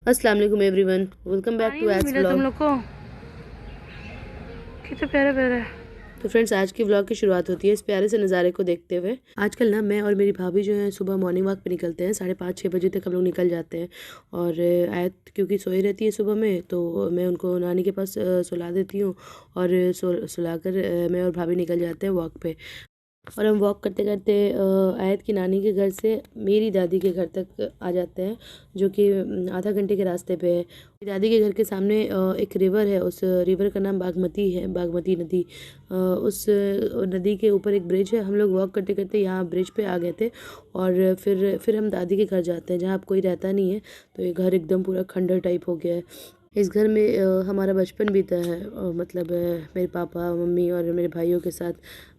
अस्सलाम वालेकुम everyone, welcome back to एड्स मिला तुम व्लॉग। लोग को कितने प्यारे प्यारे। तो फ्रेंड्स, आज की व्लॉग की शुरुआत होती है इस प्यारे से नज़ारे को देखते हुए। आजकल ना मैं और मेरी भाभी जो है सुबह मॉर्निंग वॉक पे निकलते हैं। 5:30-6 बजे तक हम लोग निकल जाते हैं। और आयत क्योंकि सोई रहती है सुबह में, तो मैं उनको नानी के पास सुला देती हूँ। और सुलाकर मैं और भाभी निकल जाते हैं वॉक पे। और हम वॉक करते करते आयत की नानी के घर से मेरी दादी के घर तक आ जाते हैं, जो कि आधा घंटे के रास्ते पे है। मेरी दादी के घर के सामने एक रिवर है, उस रिवर का नाम बागमती है, बागमती नदी। उस नदी के ऊपर एक ब्रिज है। हम लोग वॉक करते करते यहाँ ब्रिज पे आ गए थे। और फिर हम दादी के घर जाते हैं, जहाँ अब कोई रहता नहीं है। तो ये घर एकदम पूरा खंडर टाइप हो गया है। इस घर में हमारा बचपन बीता है। मतलब मेरे पापा मम्मी और मेरे भाइयों के साथ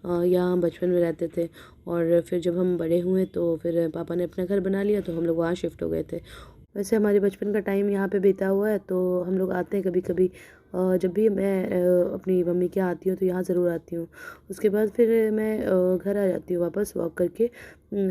यहाँ हम बचपन में रहते थे। और फिर जब हम बड़े हुए तो फिर पापा ने अपना घर बना लिया, तो हम लोग वहाँ शिफ्ट हो गए थे। वैसे हमारे बचपन का टाइम यहाँ पे बीता हुआ है, तो हम लोग आते हैं कभी कभी। जब भी मैं अपनी मम्मी के यहाँ आती हूँ तो यहाँ ज़रूर आती हूँ। उसके बाद फिर मैं घर आ जाती हूँ वापस वॉक करके।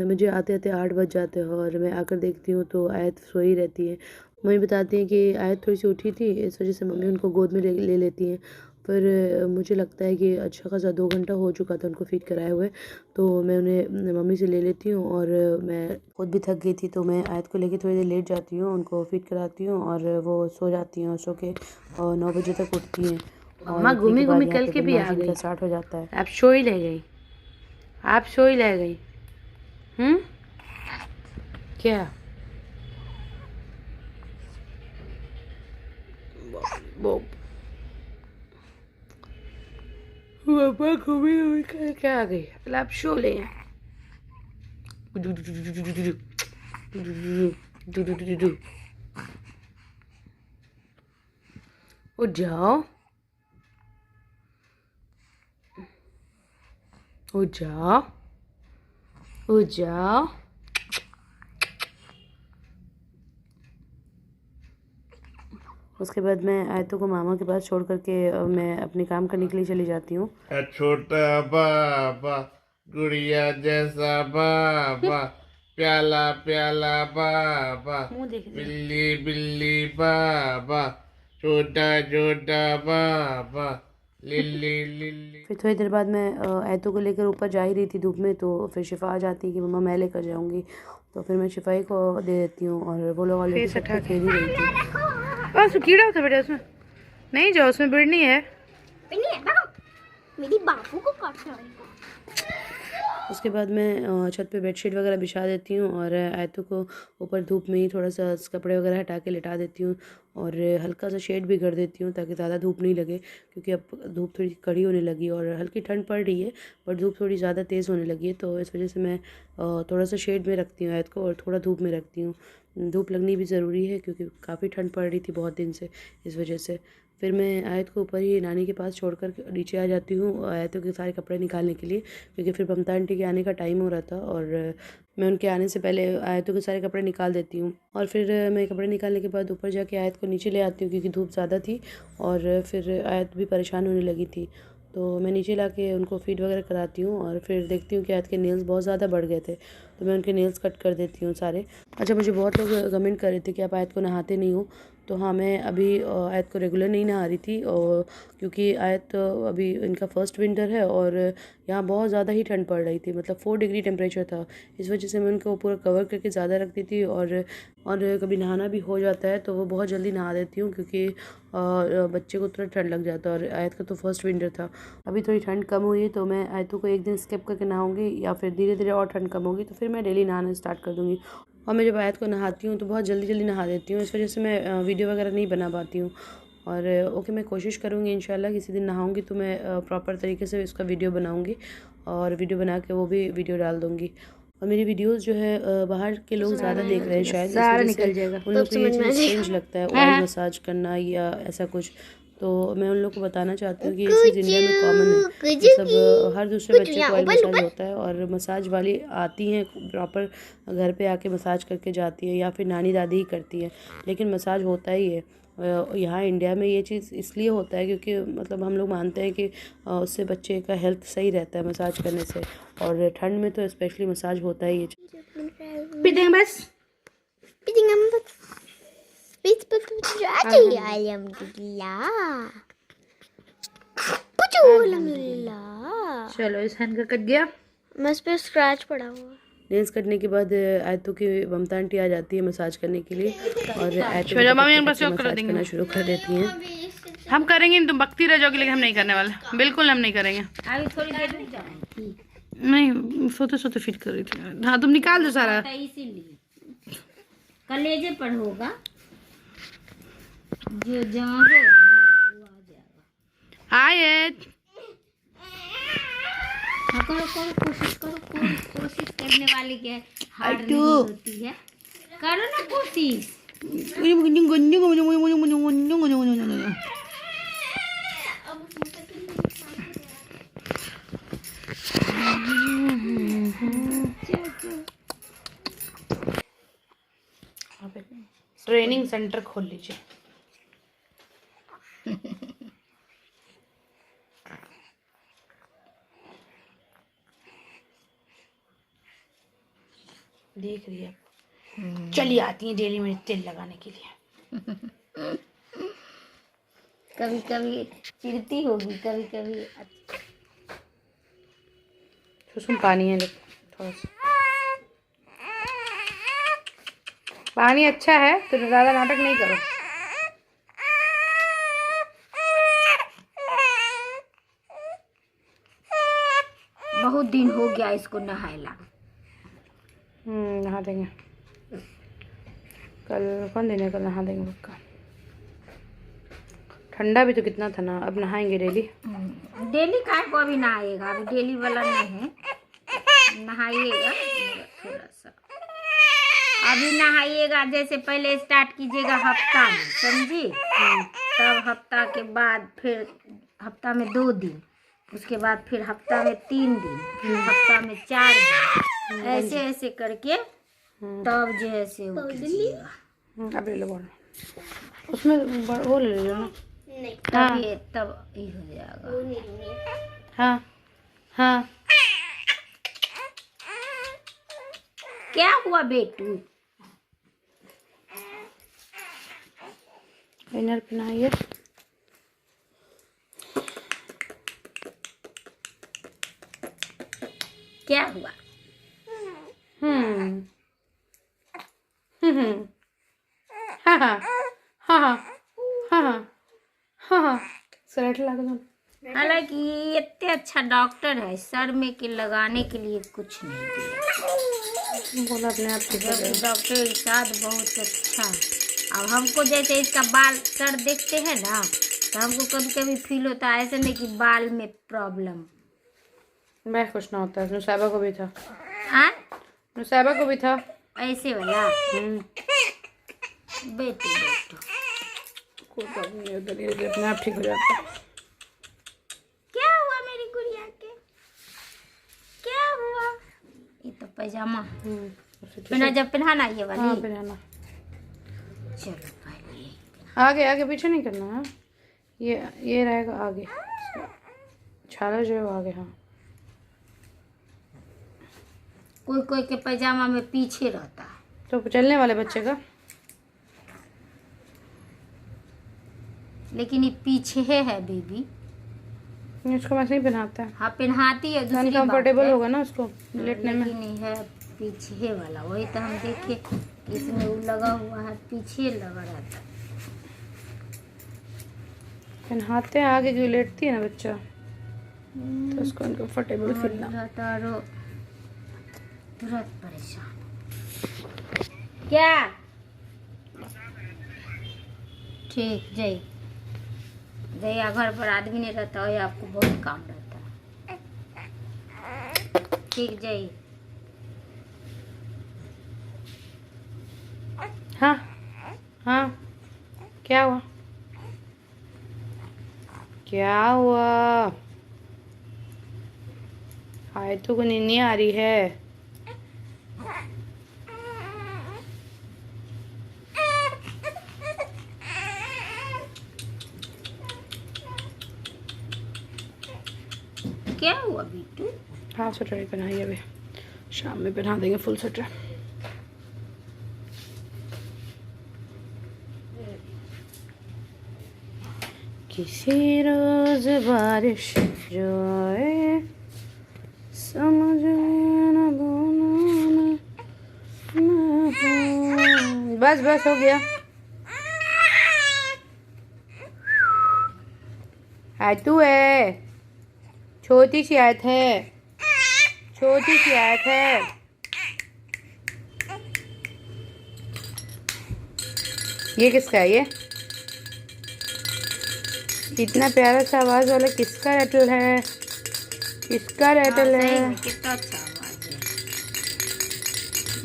मुझे आते आते 8 बज जाते हैं और मैं आकर देखती हूँ तो आयत सोई रहती है। मम्मी बताती हैं कि आयत थोड़ी सी उठी थी, इस वजह से मम्मी उनको गोद में ले ले लेती हैं। फिर मुझे लगता है कि अच्छा खासा 2 घंटा हो चुका था उनको फीड कराए हुए। तो मैं उन्हें मम्मी से ले लेती हूँ। और मैं खुद भी थक गई थी, तो मैं आयत को लेके थोड़ी देर लेट जाती हूँ, उनको फीड कराती हूँ और वो सो जाती हैं। और सो के 9 बजे तक उठती हैं। और मम्मा उठने घूमी के घूमी बाद यहाँ कल पे के भी आ बदमाशी इनका गई। स्टार्ट हो जाता है। आप सो ही ले गई। आप सो ही ले गई। क्या वो मम्मा घूमी घूमी कल के आ गई। कल आप सो ले। उठ जाओ, उठ जाओ, उठ जाओ। उसके बाद मैं आयतों को मामा के पास छोड़ करके मैं अपने काम करने के लिए चली जाती हूँ। छोटा बाबा, गुड़िया जैसा बाबा, प्याला प्याला बाबा, मुंह देख रही है। बिल्ली बिल्ली बाबा, छोटा छोटा बाबा, लिल्ली लिल्ली। फिर थोड़ी देर बाद मैं आयतों को लेकर ऊपर जा ही रही थी धूप में, तो फिर शिफा आ जाती है कि मम्मा मैं लेकर जाऊंगी। तो फिर मैं शिफाई को दे देती हूँ और वो लोग ऑलरेडी फेस छत हटा पे के खेल ही रही थी। बस कीड़ा होता बेटा उसमें। नहीं जाओ, उसमें बिड़नी है। नहीं है ना, मेरी बाबू को काटना है। उसके बाद मैं छत पे बेडशीट वगैरह बिछा देती हूँ और आयतों को ऊपर धूप में ही थोड़ा सा कपड़े वगैरह हटा के लिटा देती हूँ। और हल्का सा शेड भी कर देती हूँ ताकि ज़्यादा धूप नहीं लगे, क्योंकि अब धूप थोड़ी कड़ी होने लगी और हल्की ठंड पड़ रही है, पर धूप थोड़ी ज़्यादा तेज़ होने लगी है। तो इस वजह से मैं थोड़ा सा शेड में रखती हूँ आयत को और थोड़ा धूप में रखती हूँ। धूप लगनी भी ज़रूरी है क्योंकि काफ़ी ठंड पड़ रही थी बहुत दिन से, इस वजह से। फिर मैं आयत को ऊपर ही नानी के पास छोड़कर नीचे आ जाती हूँ आयतों के सारे कपड़े निकालने के लिए, क्योंकि फिर ममता आंटी के आने का टाइम हो रहा था। और मैं उनके आने से पहले आयतों के सारे कपड़े निकाल देती हूँ। और फिर मैं कपड़े निकालने के बाद ऊपर जाके आयत को नीचे ले आती हूँ, क्योंकि धूप ज़्यादा थी और फिर आयत भी परेशान होने लगी थी। तो मैं नीचे ला के उनको फीड वगैरह कराती हूँ और फिर देखती हूँ कि आयत के नेल्स बहुत ज़्यादा बढ़ गए थे, तो मैं उनके नेल्स कट कर देती हूँ सारे। अच्छा, मुझे बहुत लोग कमेंट कर रहे थे कि आप आयत को नहाते नहीं हो। तो हाँ, मैं अभी आयत को रेगुलर नहीं नहा रही थी, और क्योंकि आयत अभी इनका फर्स्ट विंटर है और यहाँ बहुत ज़्यादा ही ठंड पड़ रही थी, मतलब 4 डिग्री टेम्परेचर था। इस वजह से मैं उनको पूरा कवर करके ज़्यादा रखती थी। और कभी नहाना भी हो जाता है तो वो बहुत जल्दी नहा देती हूँ, क्योंकि बच्चे को तुरंत ठंड लग जाता है। और आयत का तो फर्स्ट विंटर था। अभी थोड़ी ठंड कम हुई है तो मैं आयतों को एक दिन स्किप करके नहाऊंगी, या फिर धीरे धीरे और ठंड कम होगी तो फिर मैं डेली नहाना स्टार्ट कर दूँगी। और मैं जब आयत को नहाती हूँ तो बहुत जल्दी जल्दी नहा देती हूँ, इस वजह से मैं वीडियो वगैरह नहीं बना पाती हूँ। और ओके, मैं कोशिश करूँगी इंशाल्लाह किसी दिन नहाऊंगी तो मैं प्रॉपर तरीके से इसका वीडियो बनाऊँगी और वीडियो बना के वो भी वीडियो डाल दूँगी। और मेरी वीडियोस जो है बाहर के लोग ज़्यादा देख रहे हैं शायद, इस सारा वजह निकल से जाएगा। उन लोग को ये चीज़ स्ट्रेंज लगता है ऑयल मसाज करना या ऐसा कुछ। तो मैं उन लोग को बताना चाहती हूँ कि ये चीज़ इंडिया में कॉमन है, मतलब हर दूसरे बच्चे को ऑयल मसाज होता है और मसाज वाली आती हैं प्रॉपर, घर पे आके मसाज करके जाती है या फिर नानी दादी ही करती है, लेकिन मसाज होता ही है। यहाँ इंडिया में ये चीज़ इसलिए होता है क्योंकि मतलब हम लोग मानते हैं कि उससे बच्चे का हेल्थ सही रहता है मसाज करने से, और ठंड में तो स्पेशली मसाज होता ही है। पीटेंगे बस। पीटेंगे हम बस। अल्हम्दुलिल्लाह। चलो इस हैंड का कट गया। बस पे स्क्रैच पड़ा हुआ। नेल्स कटने के बाद आयतों की ममता आंटी आ जाती है मसाज करने के लिए और आयतों छोटा मामी को बस मसाज कर देंगे। करना शुरू कर देती हैं। हम करेंगे नहीं, तुम बकती रह जाओगी, लेकिन हम नहीं करने वाले, बिल्कुल हम नहीं करेंगे। अभी थोड़ी देर रुक जाओ। नहीं, सोते सोते फिट कर रही थी। हाँ तुम निकाल दो सारा। इसीलिए कलेजे पर होगा, जो जहाँ होगा ना वो आ जाएगा। आयत हाँ करो करो, कोशिश करो, कोशिश करने वाले के हार नहीं होती है। करो ना कोशिश। ट्रेनिंग सेंटर खोल लीजिए। देख रही है, चली आती है डेली में तेल लगाने के लिए। कभी कभी चिढ़ती होगी, कभी कभी सुसुम पानी है, लेकिन थोड़ा सा पानी अच्छा है, तो ज़्यादा नाटक नहीं करो। बहुत दिन हो गया इसको नहायला। नहा देंगे कल, कौन दिन है, कल नहा देंगे पक्का। ठंडा भी तो कितना था ना, अब नहाएंगे डेली। डेली काय को अभी नहाएगा, अभी डेली वाला नहीं है, नहाइएगा थोड़ा सा। अभी नहाइएगा, जैसे पहले स्टार्ट कीजिएगा हफ्ता में, समझी? तब हफ्ता के बाद फिर हफ्ता में 2 दिन, उसके बाद फिर हफ्ता में 3 दिन, फिर हफ्ता में 4 दिन, ऐसे ऐसे करके तब जो है से वो कीजिएगा। अब ले लो बॉल, उसमें वो ले लो ना। तब ये हो जाएगा। हाँ हाँ। क्या हुआ बेटू? इनर पहनाइए। क्या हुआ? हाँ हाँ हाँ हाँ हाँ हाँ हाँ हाँ स्वेटर लगा दो। हालांकि इतने अच्छा डॉक्टर है, सर में के लगाने के लिए कुछ नहीं दिया। बोला अपने आप ठीक हो जाएगा। डॉक्टर इरशाद बहुत अच्छा है। अब हमको जैसे इसका बाल सर देखते हैं ना, तो हमको कभी कभी फील होता है ऐसे नहीं कि बाल में प्रॉब्लम। मैं कुछ ना होता है, नुसैबा को भी था। हाँ नुसैबा को भी था। ऐसे वाला बेटू कोई प्रॉब्लम नहीं होता, धीरे धीरे अपने आप ठीक हो जाता है। क्या हुआ मेरी गुड़िया के? क्या हुआ? ये तो पैजामा पहना, जब पहनाना ये वाली। हाँ पहनाना। चलो पहले आगे आगे पीछे नहीं करना है, ये रहेगा आगे, छाला जो है वो आगे। हाँ कोई कोई के पैजामा में पीछे रहता है। तो चलने वाले बच्चे का, लेकिन ये पीछे है बेबी। उसको वैसे ही पहनाता है। हाँ पहनाती है, दूसरी बात अनकम्फर्टेबल है। होगा ना उसको लेटने में। लेकिन ये है पीछे वाला, वही तो हम देखे इसमें वो लगा हुआ है, पीछे लगा रहता है। पहनाते हैं आगे, क्यों लेटती है ना बच्चा, तो उसको अनकम्फर्टेबल फील ना। तुरंत परेशान। क्या? ठीक जय जया, घर पर आदमी नहीं रहता है, आपको बहुत काम रहता है। ठीक जय। हाँ हाँ क्या हुआ, क्या हुआ? आयतों को नींद नहीं आ रही है। क्या हुआ बिट्टू? हाफ स्वेटर ही पहनाइए, अभी शाम में पहना देंगे फुल स्वेटर। किसी रोज बारिश जो आए समझ न बोलना बस बस हो गया। आयतू है, छोटी सी आयत है, छोटी सी आयत है। ये किसका है? ये कितना प्यारा सा आवाज वाला किसका रैटल है? किसका रैटल सही है? में कितना अच्छा आवाज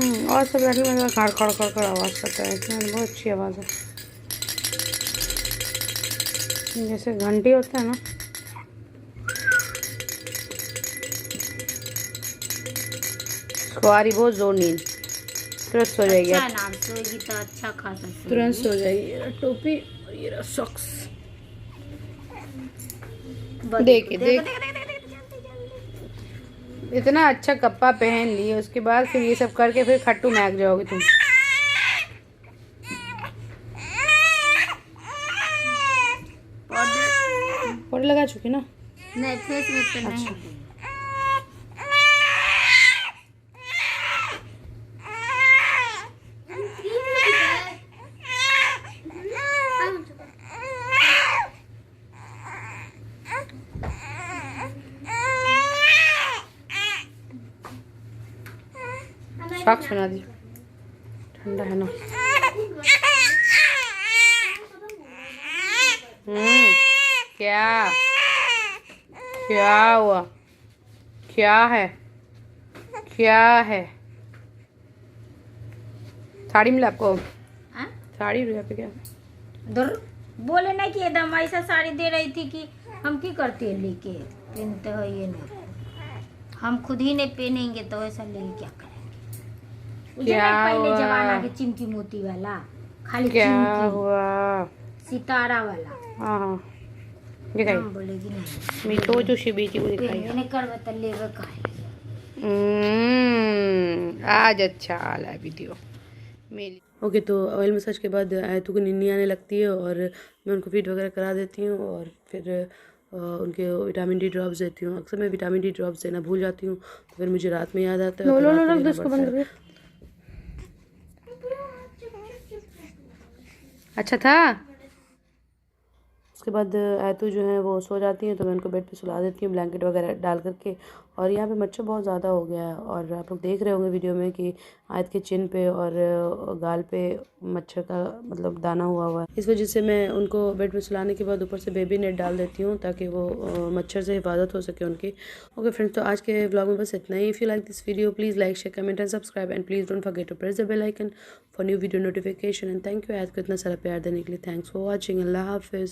है। और सब रैटल में खड़ खड़ खड़ खड़ आवाज करता है, इसमें बहुत अच्छी आवाज है, जैसे घंटी होता है ना। इसको आ रही बहुत जोर नींद, तुरंत सो जाएगी। अच्छा नाम सोएगी तो अच्छा खासा तुरंत सो जाएगी। ये रहा टोपी और ये रहा सॉक्स। देखिए देख, इतना अच्छा कपड़ा पहन लिए, उसके बाद फिर ये सब करके फिर खट्टू महक जाओगे तुम। पाउडर लगा चुकी ना? नहीं फेस में तो नहीं। सॉक्स बना दी, ठंडा है ना। क्या क्या हुआ? क्या है? क्या है? साड़ी मिला आपको? हाँ? साड़ी रुपया पे क्या? दूर बोले ना कि एकदम ऐसा साड़ी दे रही थी कि हम की करते हैं लेके पहनते हो ये नहीं, हम खुद ही नहीं पहनेंगे तो ऐसा लेके क्या करेंगे। मुझे क्या नहीं पहले हुआ? जमाना के चिमकी मोती वाला, खाली क्या चिमकी हुआ? सितारा वाला। हाँ हाँ दिखाई हम बोलेगी नहीं मी तो जो शिबीची को दिखाई। पहने कर बता लेवे का है। आज अच्छा आ रहा है वीडियो मेरी। ओके तो ऑयल मसाज के बाद आयतू को नींद नहीं आने लगती है और मैं उनको फीड वगैरह करा देती हूँ और फिर उनके विटामिन डी ड्रॉप्स देती हूँ। अक्सर मैं विटामिन डी ड्रॉप्स देना भूल जाती हूँ तो फिर मुझे रात में याद आता है। लो और लो रात में लो देना इसको पड़ता बंद है। कर। अच्छा था। उसके बाद आयतू जो है वो सो जाती है तो मैं उनको बेड पे सुला देती हूँ ब्लैंकेट वगैरह डाल करके। और यहाँ पे मच्छर बहुत ज़्यादा हो गया है और आप लोग देख रहे होंगे वीडियो में कि आयत के चिन पे और गाल पे मच्छर का मतलब दाना हुआ है। इस वजह से मैं उनको बेड पे सुलाने के बाद ऊपर से बेबी नेट डाल देती हूँ ताकि वो मच्छर से हिफाजत हो सके उनकी। ओके फ्रेंड्स, तो आज के व्लॉग में बस इतना ही। If you like this video please like share comment and subscribe and please don't forget to press the bell icon for new video notification. And thank you Ayat को इतना सारा प्यार देने के लिए। Thanks for watching. अल्लाह हाफिज़।